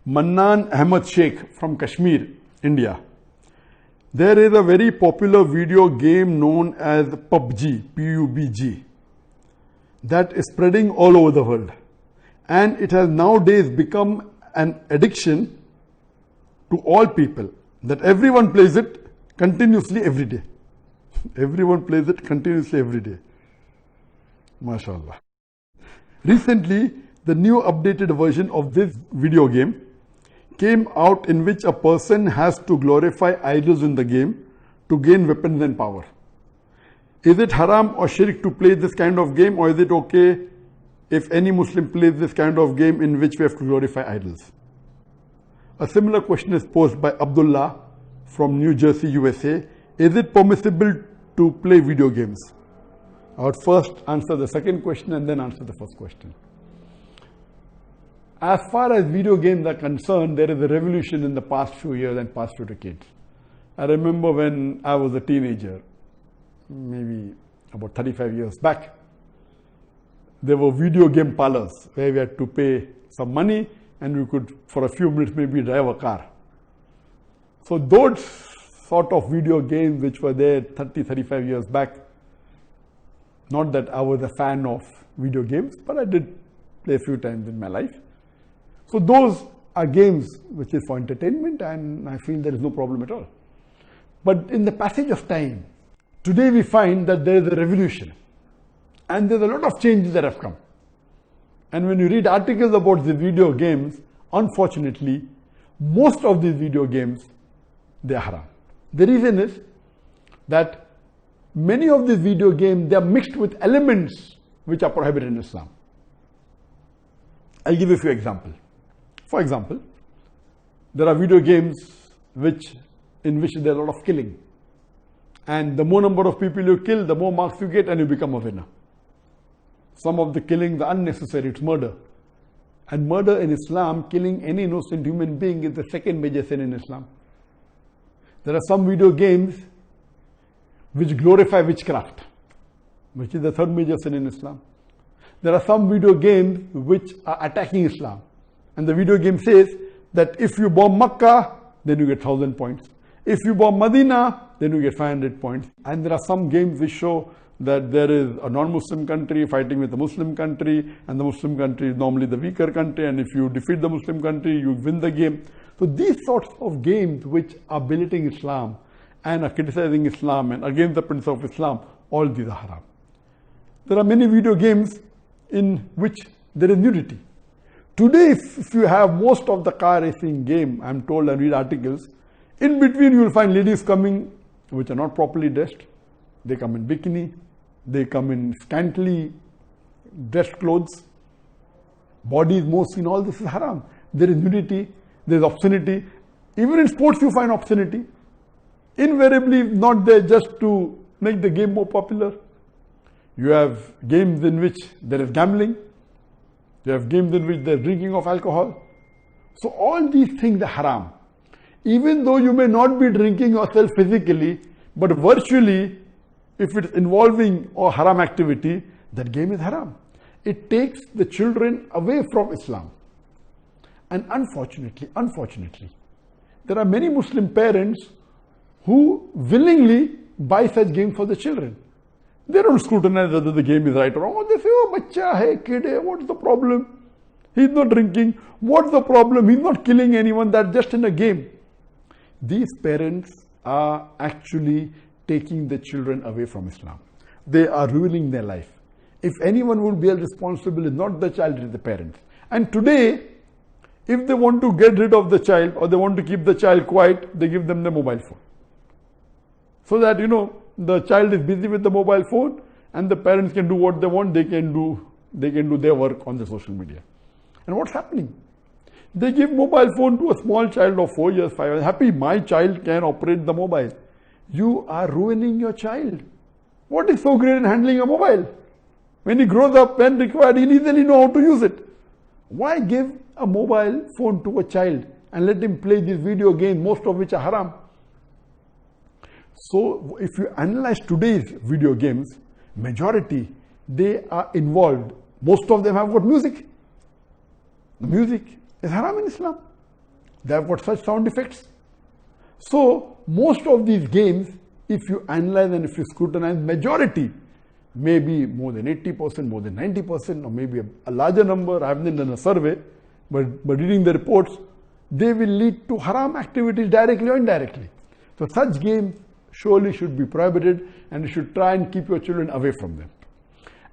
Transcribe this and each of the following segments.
Mannan Ahmed Sheikh from Kashmir, India. There is a very popular video game known as PUBG, P-U-B-G, that is spreading all over the world. And it has nowadays become an addiction to all people, that everyone plays it continuously every day. Everyone plays it continuously every day. MashaAllah. Recently, the new updated version of this video game came out, in which a person has to glorify idols in the game to gain weapons and power. Is it haram or shirk to play this kind of game, or is it okay if any Muslim plays this kind of game in which we have to glorify idols? A similar question is posed by Abdullah from New Jersey, USA. Is it permissible to play video games? I would first answer the second question and then answer the first question. As far as video games are concerned, there is a revolution in the past few years and past few decades. I remember when I was a teenager, maybe about 35 years back, there were video game parlors where we had to pay some money and we could, for a few minutes, maybe drive a car. So those sort of video games which were there 30, 35 years back, not that I was a fan of video games, but I did play a few times in my life. So those are games which is for entertainment, and I feel there is no problem at all. But in the passage of time, today we find that there is a revolution and there's a lot of changes that have come. And when you read articles about the video games, unfortunately, most of these video games, they are haram. The reason is that many of these video games, they are mixed with elements which are prohibited in Islam. I'll give you a few examples. For example, there are video games in which there is a lot of killing. And the more number of people you kill, the more marks you get and you become a winner. Some of the killings are unnecessary, it's murder. And murder in Islam, killing any innocent human being, is the second major sin in Islam. There are some video games which glorify witchcraft, which is the third major sin in Islam. There are some video games which are attacking Islam. And the video game says that if you bomb Makkah, then you get 1,000 points. If you bomb Medina, then you get 500 points. And there are some games which show that there is a non-Muslim country fighting with a Muslim country, and the Muslim country is normally the weaker country, and if you defeat the Muslim country, you win the game. So these sorts of games which are belittling Islam and are criticizing Islam and against the principle of Islam, all these are haram. There are many video games in which there is nudity. Today, if you have most of the car racing game, I'm told, and read articles, in between you will find ladies coming which are not properly dressed. They come in bikini, they come in scantily dressed clothes, bodies more seen, all this is haram. There is nudity, there is obscenity. Even in sports you find obscenity. Invariably not there just to make the game more popular. You have games in which there is gambling. You have games in which there is drinking of alcohol. So all these things are haram. Even though you may not be drinking yourself physically, but virtually, if it's involving a haram activity, that game is haram. It takes the children away from Islam. And unfortunately, there are many Muslim parents who willingly buy such games for the children. They don't scrutinize whether the game is right or wrong. They say, oh, bacha hai, kid hai, what's the problem? He's not drinking. What's the problem? He's not killing anyone. That's just in a game. These parents are actually taking the children away from Islam. They are ruining their life. If anyone will be held responsible, it's not the child, it is the parents. And today, if they want to get rid of the child or they want to keep the child quiet, they give them the mobile phone. So that, the child is busy with the mobile phone and the parents can do what they want. They can do their work on the social media. And what's happening? They give mobile phone to a small child of 4 years, 5 years. Happy, my child can operate the mobile. You are ruining your child. What is so great in handling a mobile? When he grows up when required, he'll easily know how to use it. Why give a mobile phone to a child and let him play these video games, most of which are haram? So if you analyze today's video games, majority, they are involved. Most of them have got music. The music is haram in Islam. They have got such sound effects. So most of these games, if you analyze and if you scrutinize, majority, maybe more than 80%, more than 90%, or maybe a larger number, I haven't done a survey, but reading the reports, they will lead to haram activities directly or indirectly. So such games surely should be prohibited, and you should try and keep your children away from them.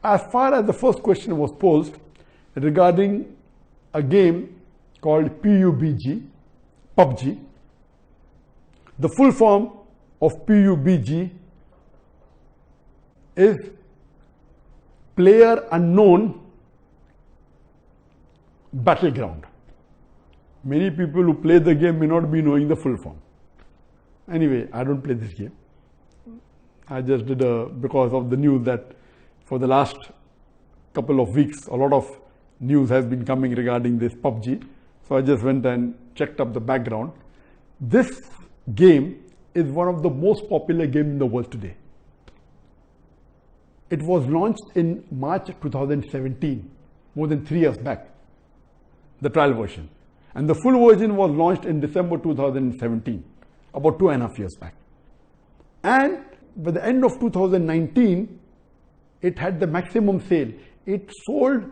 As far as the first question was posed regarding a game called PUBG, the full form of PUBG is Player Unknown Battleground. Many people who play the game may not be knowing the full form. Anyway, I don't play this game. I just did because of the news that for the last couple of weeks, a lot of news has been coming regarding this PUBG. So I just went and checked up the background. This game is one of the most popular games in the world today. It was launched in March 2017, more than 3 years back, the trial version. And the full version was launched in December 2017, about 2.5 years back. And by the end of 2019, it had the maximum sale. It sold,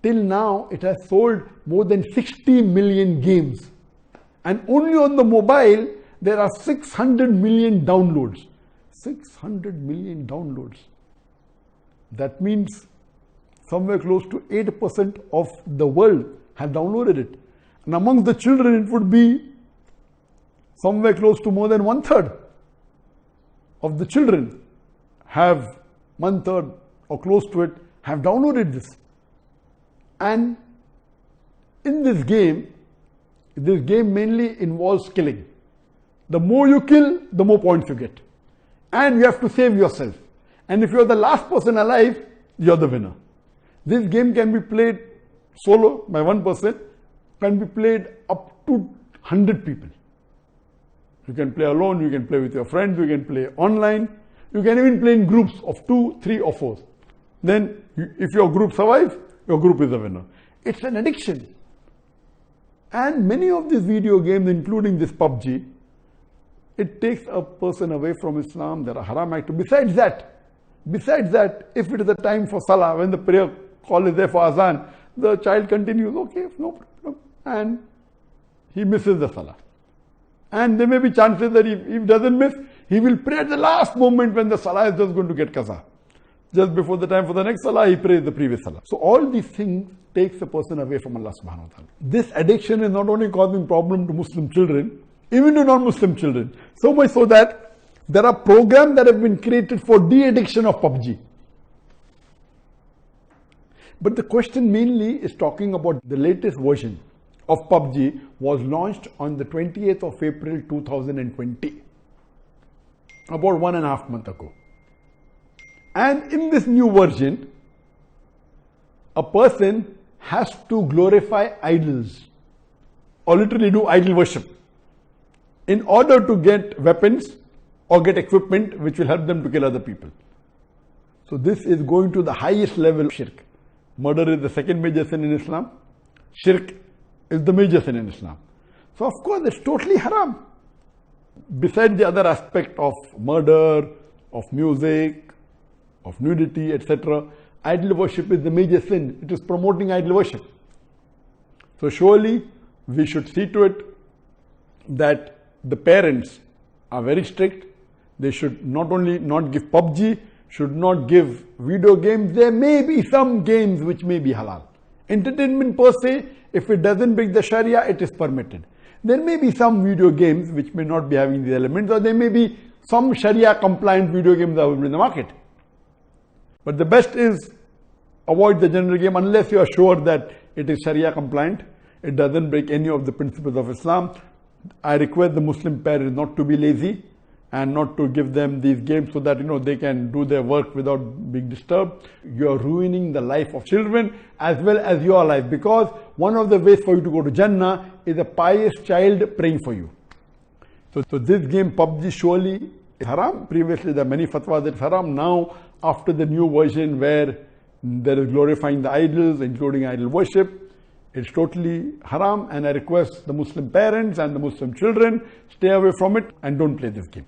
till now, it has sold more than 60 million games. And only on the mobile, there are 600 million downloads. 600 million downloads. That means somewhere close to 8% of the world have downloaded it. And among the children, it would be somewhere close to more than 1/3 of the children have 1/3 or close to it have downloaded this. And in this game mainly involves killing. The more you kill, the more points you get. And you have to save yourself. And if you're the last person alive, you're the winner. This game can be played solo by one person, can be played up to 100 people. You can play alone, you can play with your friends, you can play online, you can even play in groups of 2, 3 or 4. Then if your group survives, your group is the winner. It's an addiction. And many of these video games, including this PUBG, it takes a person away from Islam. There are haram activities. Besides that, if it is a time for Salah, when the prayer call is there for Azan, the child continues, okay, no problem, and he misses the Salah. And there may be chances that if he doesn't miss, he will pray at the last moment when the Salah is just going to get qaza. Just before the time for the next Salah, he prays the previous Salah. So all these things takes a person away from Allah subhanahu wa ta'ala. This addiction is not only causing problem to Muslim children, even to non-Muslim children. So much so that there are programs that have been created for de-addiction of PUBG. But the question mainly is talking about the latest version of PUBG was launched on the 28th of April 2020, about 1.5 months ago. And in this new version, a person has to glorify idols or literally do idol worship in order to get weapons or get equipment which will help them to kill other people. So this is going to the highest level of shirk. Murder is the second major sin in Islam. Shirk is the major sin in Islam. So of course it's totally haram. Besides the other aspect of murder, of music, of nudity, etc., idol worship is the major sin. It is promoting idol worship. So surely we should see to it that the parents are very strict. They should not only not give PUBG, should not give video games. There may be some games which may be halal. Entertainment per se, if it doesn't break the Sharia, it is permitted. There may be some video games which may not be having these elements, or there may be some Sharia compliant video games available in the market. But the best is avoid the general game unless you are sure that it is Sharia compliant. It doesn't break any of the principles of Islam. I request the Muslim parents not to be lazy and not to give them these games so that they can do their work without being disturbed. You are ruining the life of children as well as your life, because one of the ways for you to go to Jannah is a pious child praying for you. So this game PUBG surely is haram. Previously there are many fatwas that it's haram. Now after the new version where there is glorifying the idols, including idol worship, It's totally haram, and I request the Muslim parents and the Muslim children, stay away from it and don't play this game.